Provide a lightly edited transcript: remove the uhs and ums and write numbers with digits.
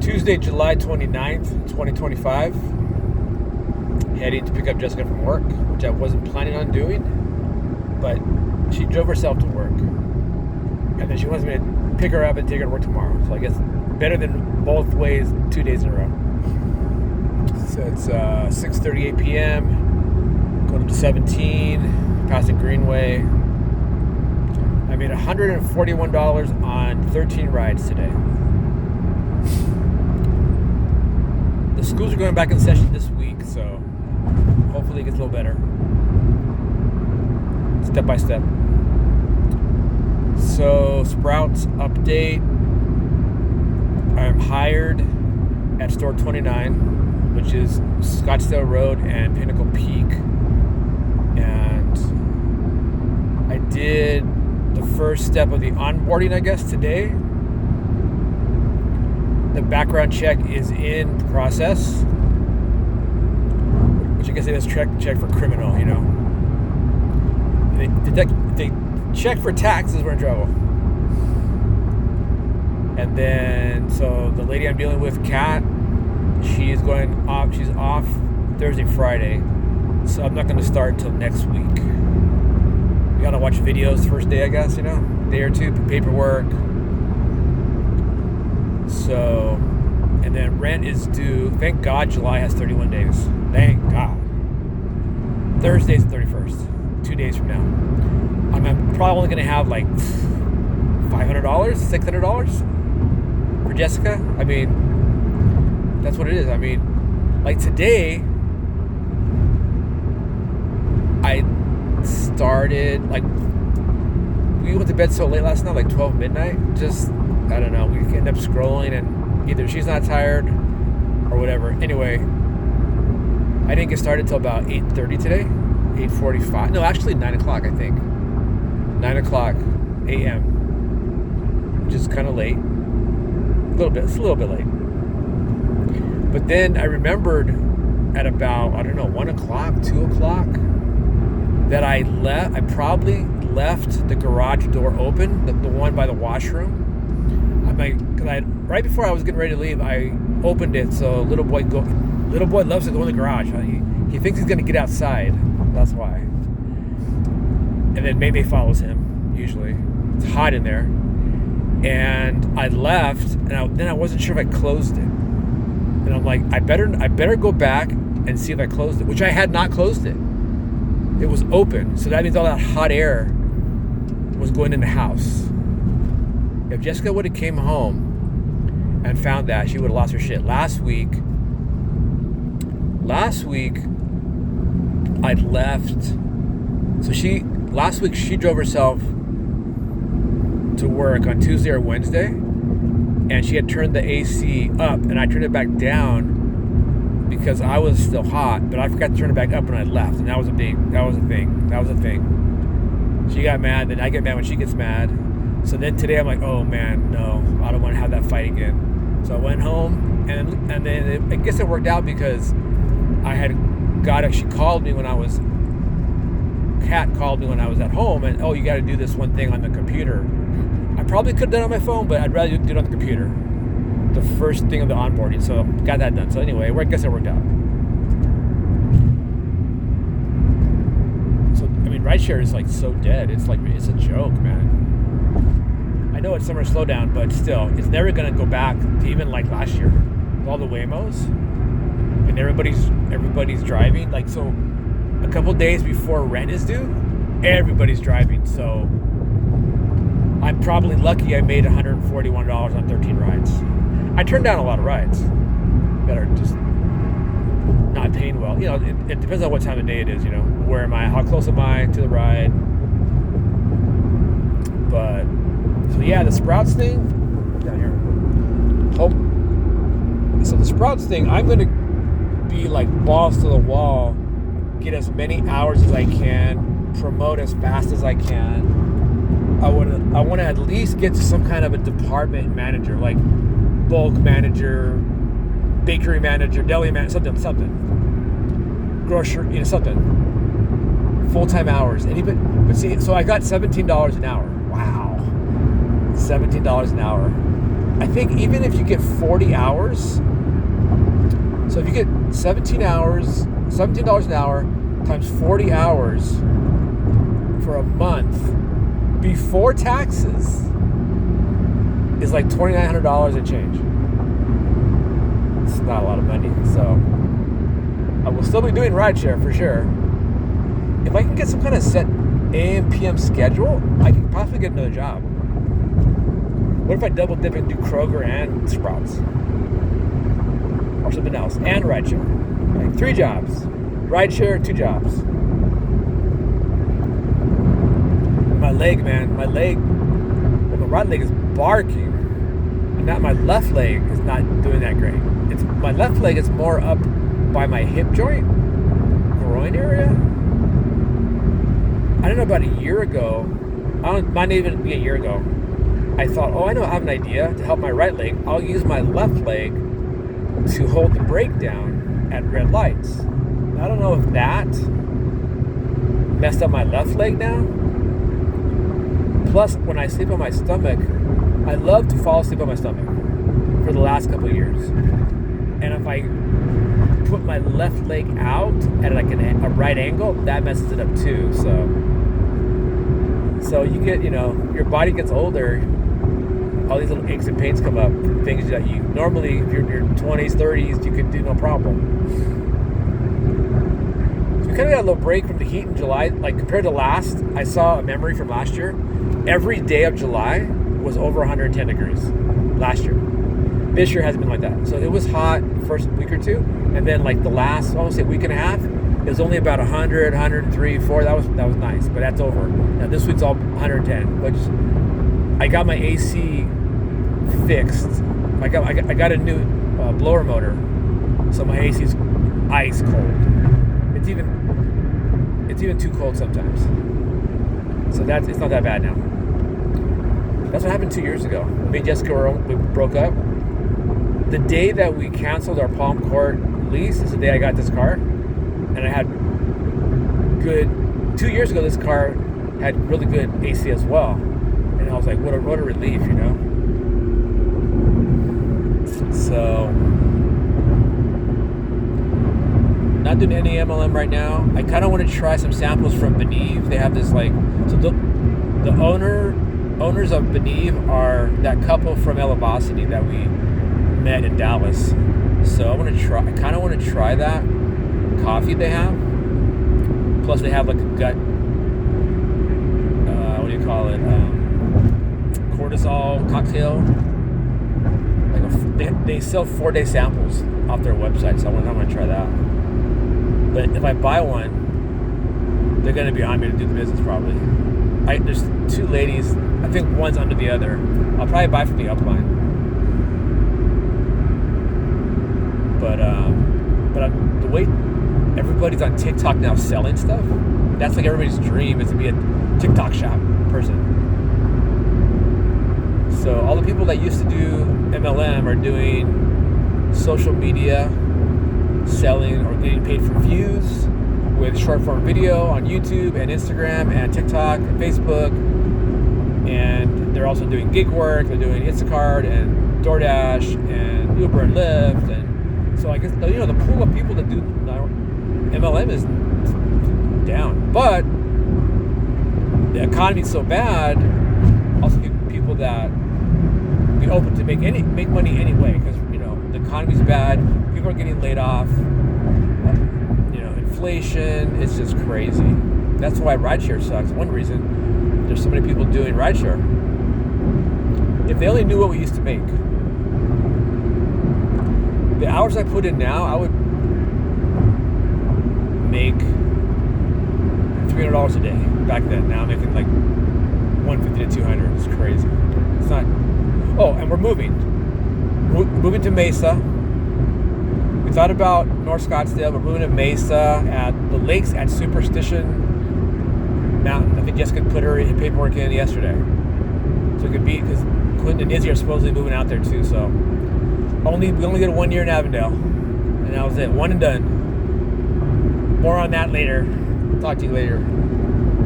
Tuesday, July 29th, 2025. Heading to pick up Jessica from work, which I wasn't planning on doing, but she drove herself to work. And then she wants me to pick her up and take her to work tomorrow. So I guess better than both ways, 2 days in a row. So it's 6:38 p.m. Going up to 17, passing Greenway. I made $141 on 13 rides today. The schools are going back in session this week, so hopefully it gets a little better. Step by step. So, Sprouts update. I'm hired at store 29, which is Scottsdale Road and Pinnacle Peak. And I did the first step of the onboarding, I guess, today. The background check is in process, which I guess it is check for criminal, you know. They check for taxes, we're in trouble. And then, so the lady I'm dealing with, Kat, she's off Thursday, Friday, so I'm not going to start until next week. We got to watch videos first day, I guess, you know, day or two, paperwork. So, and then rent is due. Thank God July has 31 days. Thank God. Thursday's the 31st. 2 days from now. I'm probably only going to have like $500, $600 for Jessica. I mean, that's what it is. I mean, like today, I started, like, we went to bed so late last night, like 12 midnight. Just, I don't know, we end up scrolling and either she's not tired or whatever. Anyway, I didn't get started till about 8:30 today. 8:45. No, actually 9 o'clock, I think. 9 o'clock a.m. Which is kind of late. It's a little bit late. But then I remembered at about, I don't know, 1 o'clock, 2 o'clock, that I probably left the garage door open, the one by the washroom. Right before I was getting ready to leave, I opened it so little boy loves to go in the garage. He thinks he's gonna get outside. That's why. And then Mayday follows him. Usually, it's hot in there. And I left, and then I wasn't sure if I closed it. And I'm like, I better go back and see if I closed it, which I had not closed it. It was open, so that means all that hot air was going in the house. If Jessica would have came home and found that, she would have lost her shit. Last week, I'd left. So last week she drove herself to work on Tuesday or Wednesday, and she had turned the AC up, and I turned it back down because I was still hot, but I forgot to turn it back up when I left, and that was a thing. She got mad, then I get mad when she gets mad. So then today I'm like, oh man, no, I don't want to have that fight again. So I went home, and then I guess it worked out because Kat called me when I was at home, and you got to do this one thing on the computer. I probably could have done it on my phone, but I'd rather do it on the computer. The first thing of the onboarding, so got that done. So anyway, I guess it worked out. So I mean, rideshare is like so dead. It's a joke, man. I know it's summer slowdown, but still, it's never gonna go back to even like last year with all the Waymos and everybody's driving. Like, so a couple days before rent is due, everybody's driving. So I'm probably lucky I made $141 on 13 rides. I turned down a lot of rides that are just not paying well. You know, it depends on what time of day it is, you know. Where am I? How close am I to the ride? But, so yeah, the Sprouts thing, down here. So the Sprouts thing, I'm going to be like balls to the wall, get as many hours as I can, promote as fast as I can. I want to at least get to some kind of a department manager, like bulk manager, bakery manager, deli manager, something. Grocery, something. Full-time hours. So I got $17 an hour. Wow. $17 an hour. I think even if you get 40 hours, so if you get 17 hours, $17 an hour times 40 hours for a month before taxes is like $2,900 and change. It's not a lot of money, so I will still be doing rideshare for sure. If I can get some kind of set AM, PM schedule, I could possibly get another job. What if I double dip and do Kroger and Sprouts? Or something else, and rideshare. Like 3 jobs. Rideshare, 2 jobs. My leg, man. My right leg is barking. And not my left leg is not doing that great. It's my left leg is more up by my hip joint, groin area. I don't know, about a year ago, might not even be a year ago, I thought, I know, I have an idea to help my right leg. I'll use my left leg to hold the brake down at red lights. I don't know if that messed up my left leg now. Plus, when I sleep on my stomach, I love to fall asleep on my stomach for the last couple of years. And if I put my left leg out at like a right angle, that messes it up too. So you get, your body gets older, all these little aches and pains come up from things that you normally, if you're in your 20s, 30s, you could do no problem. So we kind of got a little break from the heat in July. Like compared to last, I saw a memory from last year. Every day of July was over 110 degrees last year. This year hasn't been like that. So it was hot first week or two, and then like the last, almost a week and a half, it was only about 100, 103, 4. That was nice, but that's over. Now this week's all 110, which I got my AC fixed. I got a new blower motor, so my AC is ice cold. It's even too cold sometimes. So it's not that bad now. That's what happened 2 years ago. Me and Jessica we broke up. The day that we canceled our Palm Court lease is the day I got this car, and I had 2 years ago. This car had really good AC as well, and I was like, what a relief, So, not doing any MLM right now. I kind of want to try some samples from Benieve. They have this the owners of Benieve are that couple from Elevacity that we met in Dallas. So I kind of want to try that coffee they have. Plus they have like a gut, what do you call it? Cortisol cocktail. They sell 4-day samples off their website, so I'm going to try that. But if I buy one, they're going to be on me to do the business probably. There's 2 ladies. I think one's under the other. I'll probably buy from the upline. But the way everybody's on TikTok now selling stuff, that's like everybody's dream is to be a TikTok shop person. So all the people that used to do MLM are doing social media selling or getting paid for views with short form video on YouTube and Instagram and TikTok and Facebook. And they're also doing gig work. They're doing Instacart and DoorDash and Uber and Lyft. And so I guess, the pool of people that do MLM is down. But the economy's so bad, also people that be open to make money anyway, because the economy's bad, people are getting laid off, inflation, it's just crazy. That's why rideshare sucks. One reason there's so many people doing rideshare. If they only knew what we used to make, the hours I put in now, I would make $300 a day back then. Now I'm making like $150 to $200. It's crazy. It's not. Oh, and we're moving to Mesa. We thought about North Scottsdale. We're moving to Mesa at the lakes at Superstition Mountain. I think Jessica put her paperwork in yesterday, so it could be, because Clinton and Izzy are supposedly moving out there too. So we only get 1 year in Avondale, and that was it. One and done. More on that later. Talk to you later.